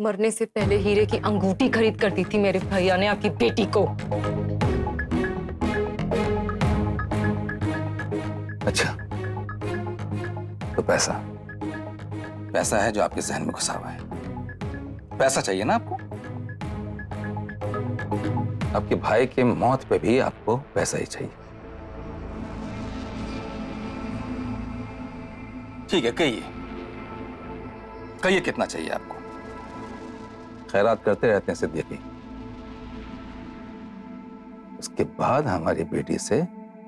मरने से पहले हीरे की अंगूठी खरीद कर दी थी मेरे भैया ने आपकी बेटी को। अच्छा, तो पैसा पैसा है जो आपके जहन में घुसा हुआ है। पैसा चाहिए ना आपको? आपके भाई की मौत पे भी आपको पैसा ही चाहिए। ठीक है, कहिए कहिए कितना चाहिए आपको? खैरात करते रहते हैं सिद्दीकी। उसके बाद हमारी बेटी से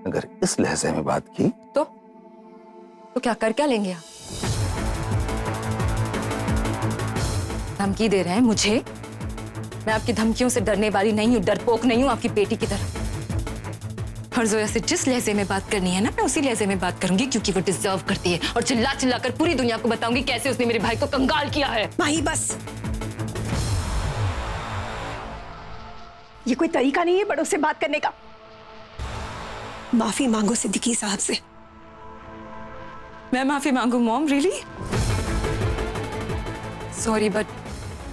अगर इस लहजे में बात की तो क्या कर क्या लेंगे आप? धमकी दे रहे हैं मुझे? मैं आपकी धमकियों से डरने वाली नहीं हूं, डरपोक नहीं हूं आपकी बेटी की तरह। और जोया से जिस लहजे में बात करनी है ना, मैं उसी लहजे में बात करूंगी, क्योंकि वो डिजर्व करती है। और चिल्ला चिल्ला कर पूरी दुनिया को बताऊंगी कैसे उसने मेरे भाई को कंगाल किया है। माही बस, ये कोई तरीका नहीं है बड़ों से बात करने का। माफी मांगो सिद्दीकी साहब से। मैं माफी मांगू मॉम? रियली? सॉरी, बट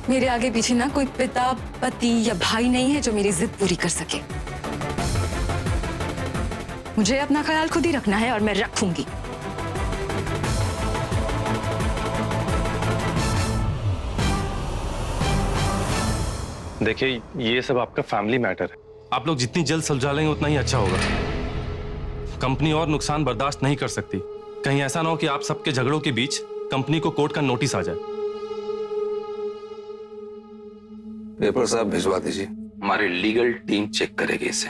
मेरे आगे पीछे ना कोई पिता, पति या भाई नहीं है जो मेरी जिद पूरी कर सके। मुझे अपना ख्याल खुद ही रखना है और मैं रखूंगी। देखिए, ये सब आपका फैमिली मैटर है। आप लोग जितनी जल्द सुलझा लेंगे उतना ही अच्छा होगा। कंपनी और नुकसान बर्दाश्त नहीं कर सकती। कहीं ऐसा ना हो कि आप सबके झगड़ों के बीच कंपनी को कोर्ट का नोटिस आ जाए। पेपर साहब भिजवा दीजिए, हमारी लीगल टीम चेक करेगी इसे।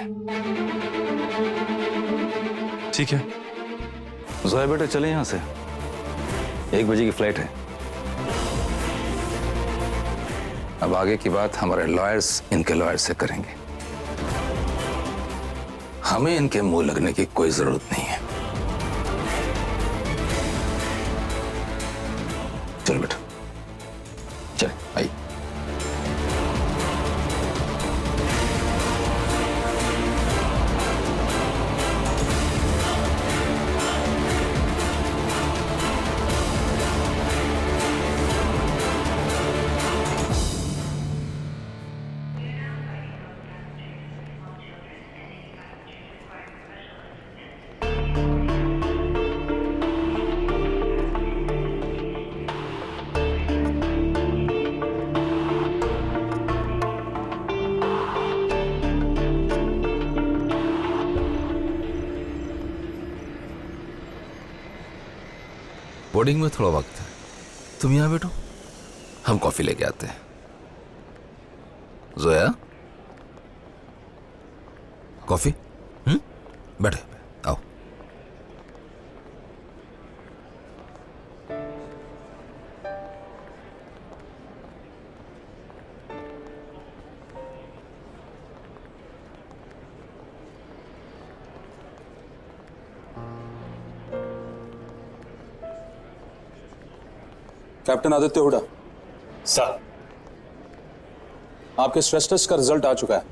ठीक है। जोया बेटा, चले यहां से, 1 बजे की फ्लाइट है। अब आगे की बात हमारे लॉयर्स इनके लॉयर से करेंगे। हमें इनके मुंह लगने की कोई जरूरत नहीं है। चलो बेटा, चल आइए। बोर्डिंग में थोड़ा वक्त है, तुम यहां बैठो, हम कॉफी लेके आते हैं। जोया, कॉफी? बैठे, आओ। कैप्टन आदित्य हुडा, सर, आपके स्ट्रेस टेस्ट का रिजल्ट आ चुका है।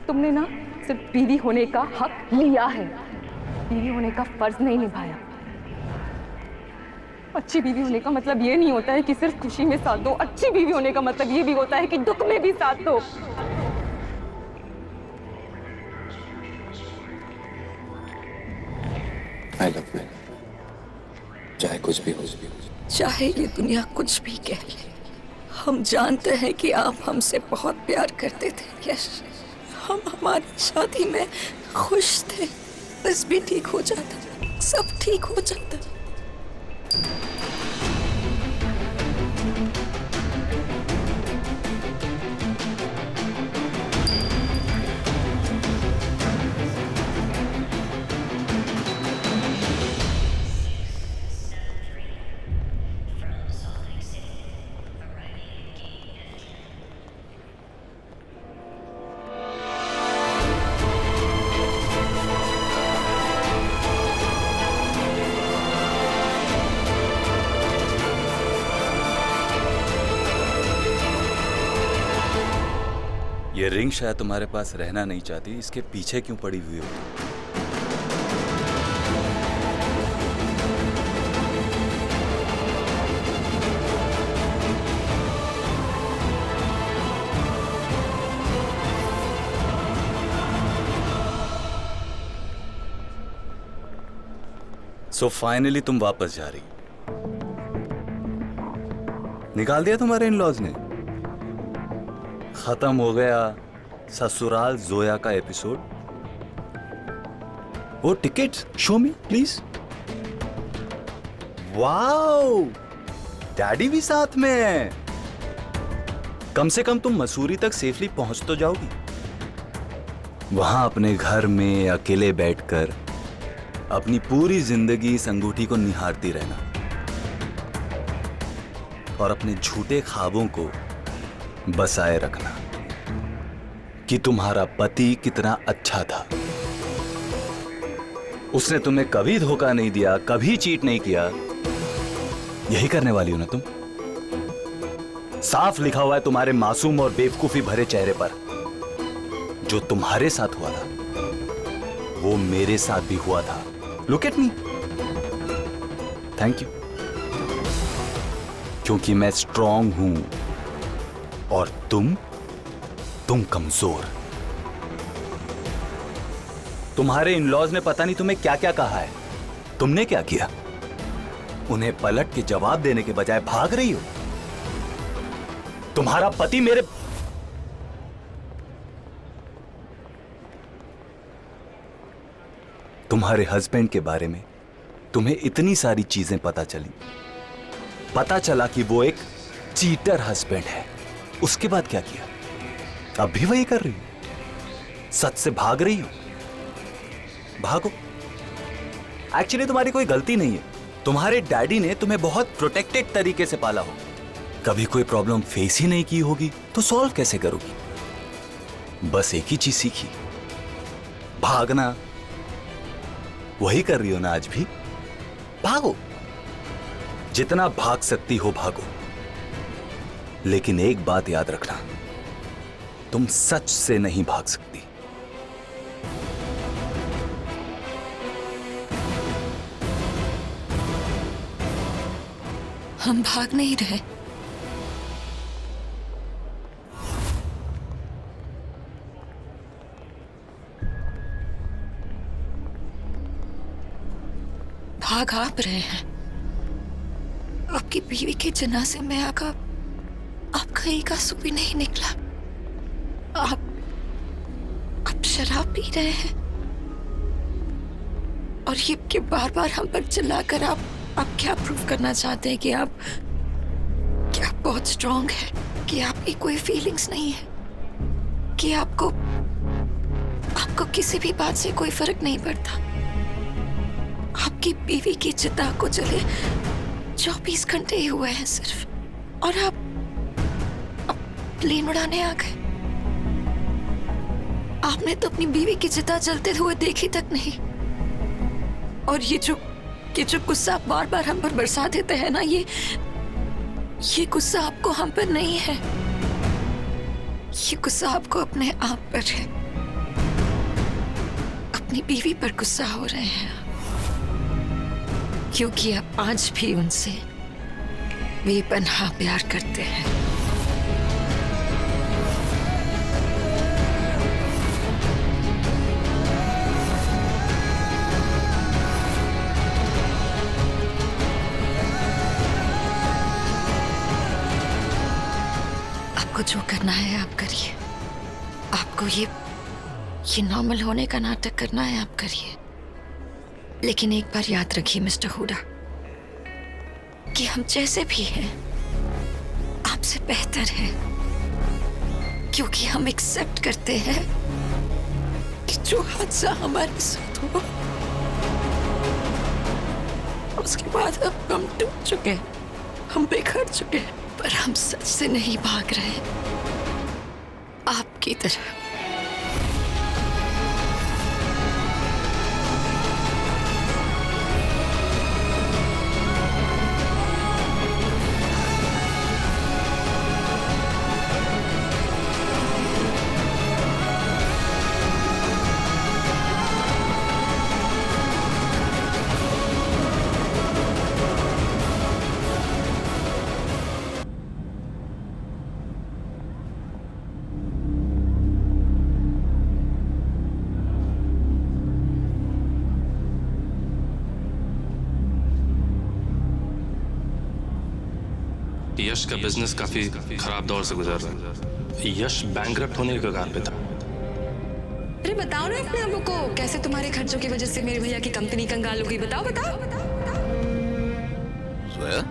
तुमने ना सिर्फ बीवी होने का हक लिया है, बीवी होने का फर्ज नहीं निभाया। अच्छी बीवी होने का मतलब ये नहीं होता है कि सिर्फ खुशी में साथ दो। अच्छी बीवी होने का मतलब ये भी होता है कि दुख में भी साथ दो। I love you. चाहे कुछ भी हो, चाहे ये दुनिया कुछ भी कह ले, हम जानते हैं कि आप हमसे बहुत प्यार करते थे यश। हम हमारी शादी में खुश थे, बस भी ठीक हो जाता, सब ठीक हो जाता। ये रिंग शायद तुम्हारे पास रहना नहीं चाहती, इसके पीछे क्यों पड़ी हुई हो? सो फाइनली तुम वापस जा रही। निकाल दिया तुम्हारे इन लॉज ने? खत्म हो गया ससुराल जोया का एपिसोड? वो tickets show me please. Wow, daddy भी साथ में है। कम से कम तुम मसूरी तक सेफली पहुंच तो जाओगी। वहां अपने घर में अकेले बैठकर अपनी पूरी जिंदगी इस अंगूठी को निहारती रहना और अपने झूठे ख्वाबों को बसाए रखना कि तुम्हारा पति कितना अच्छा था। उसने तुम्हें कभी धोखा नहीं दिया, कभी चीट नहीं किया। यही करने वाली हो ना तुम? साफ लिखा हुआ है तुम्हारे मासूम और बेवकूफी भरे चेहरे पर। जो तुम्हारे साथ हुआ था वो मेरे साथ भी हुआ था। Look at me. Thank you. क्योंकि मैं स्ट्रांग हूं और तुम कमजोर। तुम्हारे इन-लॉज ने पता नहीं तुम्हें क्या क्या कहा है। तुमने क्या किया? उन्हें पलट के जवाब देने के बजाय भाग रही हो। तुम्हारा पति मेरे तुम्हारे हस्बैंड के बारे में तुम्हें इतनी सारी चीजें पता चली। पता चला कि वो एक चीटर हस्बैंड है। उसके बाद क्या किया? अब भी वही कर रही हो? सच से भाग रही हो? भागो। एक्चुअली तुम्हारी कोई गलती नहीं है। तुम्हारे डैडी ने तुम्हें बहुत प्रोटेक्टेड तरीके से पाला हो। कभी कोई प्रॉब्लम फेस ही नहीं की होगी तो सॉल्व कैसे करोगी? बस एक ही चीज सीखी, भागना। वही कर रही हो ना आज भी? भागो, जितना भाग सकती हो भागो। लेकिन एक बात याद रखना, तुम सच से नहीं भाग सकती। हम भाग नहीं रहे। भाग आप रहे हैं। आपकी बीवी के जनाजे में आकर आपका एक आंसू भी नहीं निकला। आप शराब पी रहे हैं और ये बार बार हम पर चिल्लाकर आप क्या प्रूव करना चाहते हैं कि आप बहुत स्ट्रांग है, कि आपकी कोई फीलिंग्स नहीं है, कि आपको किसी भी बात से कोई फर्क नहीं पड़ता। आपकी बीवी की चिता को जले 24 घंटे ही हुए हैं सिर्फ, और आप प्लेन उड़ाने आ गए। आपने तो अपनी बीवी की चिता जलते हुए देखी तक नहीं। और ये जो गुस्सा आप बार बार हम पर बरसा देते हैं ना, ये गुस्सा आपको हम पर नहीं है। ये गुस्सा आपको अपने आप पर है। अपनी बीवी पर गुस्सा हो रहे हैं क्योंकि आप आज भी उनसे बेपनाह प्यार करते हैं। आपको जो करना है आप करिए। आपको ये नॉर्मल होने का नाटक करना है आप करिए। लेकिन एक बार याद रखिए मिस्टर हुडा कि हम जैसे भी हैं आपसे बेहतर हैं, क्योंकि हम एक्सेप्ट करते हैं कि जो हादसा हमारे साथ हुआ उसके बाद अब हम टूट चुके हैं, हम बिखर चुके हैं, पर हम सच से नहीं भाग रहे आपकी तरह। यश का बिजनेस काफी खराब दौर से गुजर रहा है। यश बैंकरप्ट होने के कगार पे था। अरे बताओ ना अपने अम्मू को, कैसे तुम्हारे खर्चों की वजह से मेरे भैया की कंपनी कंगाल हो गई। बताओ बताओ। जोया,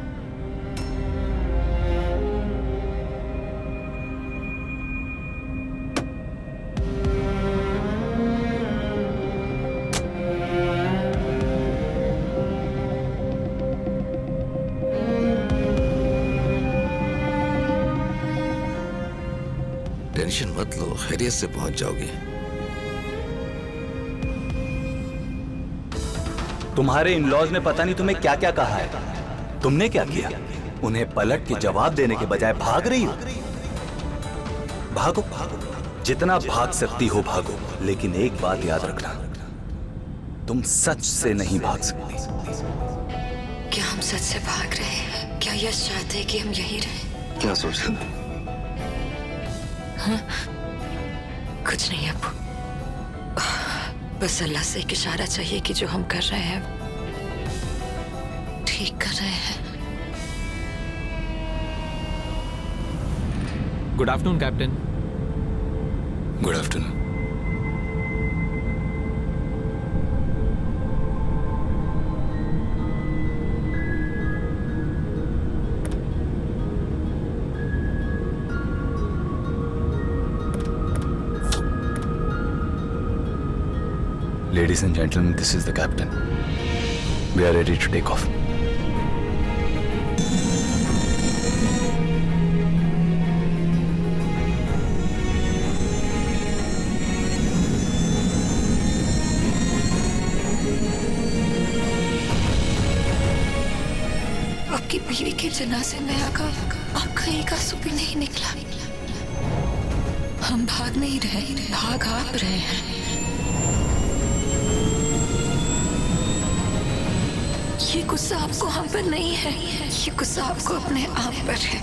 टेंशन मत लो, खैरियत से पहुंच जाओगी। तुम्हारे इन-लॉज ने पता नहीं तुम्हें क्या क्या कहा है। तुमने क्या किया? उन्हें पलट के जवाब देने के बजाय भाग रही हो। भागो भागो, जितना भाग सकती हो भागो, लेकिन एक बात याद रखना, तुम सच से नहीं भाग सकती। क्या हम सच से भाग रहे हैं? क्या यश चाहते हैं कि हम यहीं रहें? क्या सोच रहे हो? कुछ नहीं अब्बू, बस अल्लाह से एक इशारा चाहिए कि जो हम कर रहे हैं ठीक कर रहे हैं। Good afternoon captain. Good afternoon. Ladies and gentlemen, this is the captain. We are ready to take off. आपकी बीवी के जनाजे में आकर आपका एक आंसू भी नहीं निकला। हम भाग नहीं रहे, भाग आप रहे हैं। ये गुस्सा आपको हम पर नहीं है, ये गुस्सा आपको अपने आप पर है।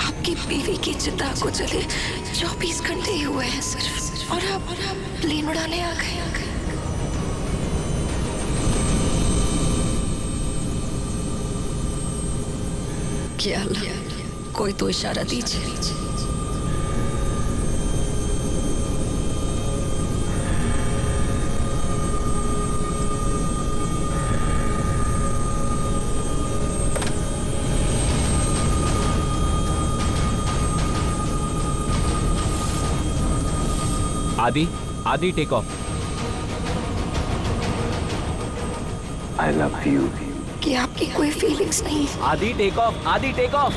आपकी बीवी की चिता को जले 24 घंटे ही हुए हैं सिर्फ, और आप प्लेन उड़ाने आ गए। क्या अल्लाह, कोई तो इशारा दीजिए। Aadi take off. I love you. कि आपकी कोई फीलिंग्स नहीं। Aadi take off, Aadi take off.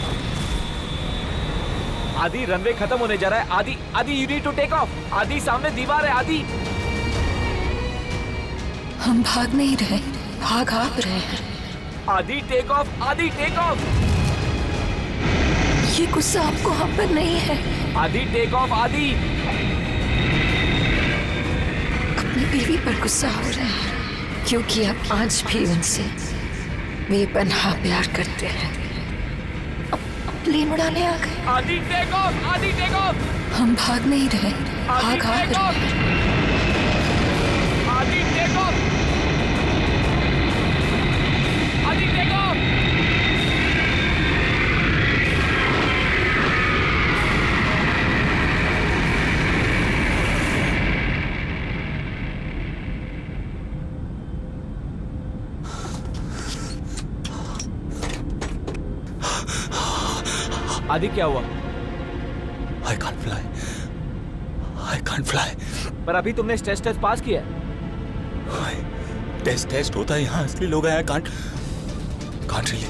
Aadi runway खत्म होने जा रहा है। Aadi you need to take off. Aadi सामने दीवार है। आदि हम भाग नहीं रहे, भाग आप रहे हैं। आदि take off, Aadi take of. ये गुस्सा आपको हम पर नहीं है। आदि टेक ऑफ। आदि अपनी बीवी पर गुस्सा हो रहे हैं क्योंकि आप आज भी उनसे बेपनाह प्यार करते हैं। अब प्लेन उड़ाने आ गए। आदि take off, Aadi take of. हम भाग नहीं रहे, भाग आप रहे हैं। आदि take off, Aadi take off. आदि क्या हुआ? I can't fly. I can't fly. पर अभी तुमने स्ट्रेस टेस्ट पास किया है। टेस्ट होता है यहाँ, असली लोग हैं। I can't really.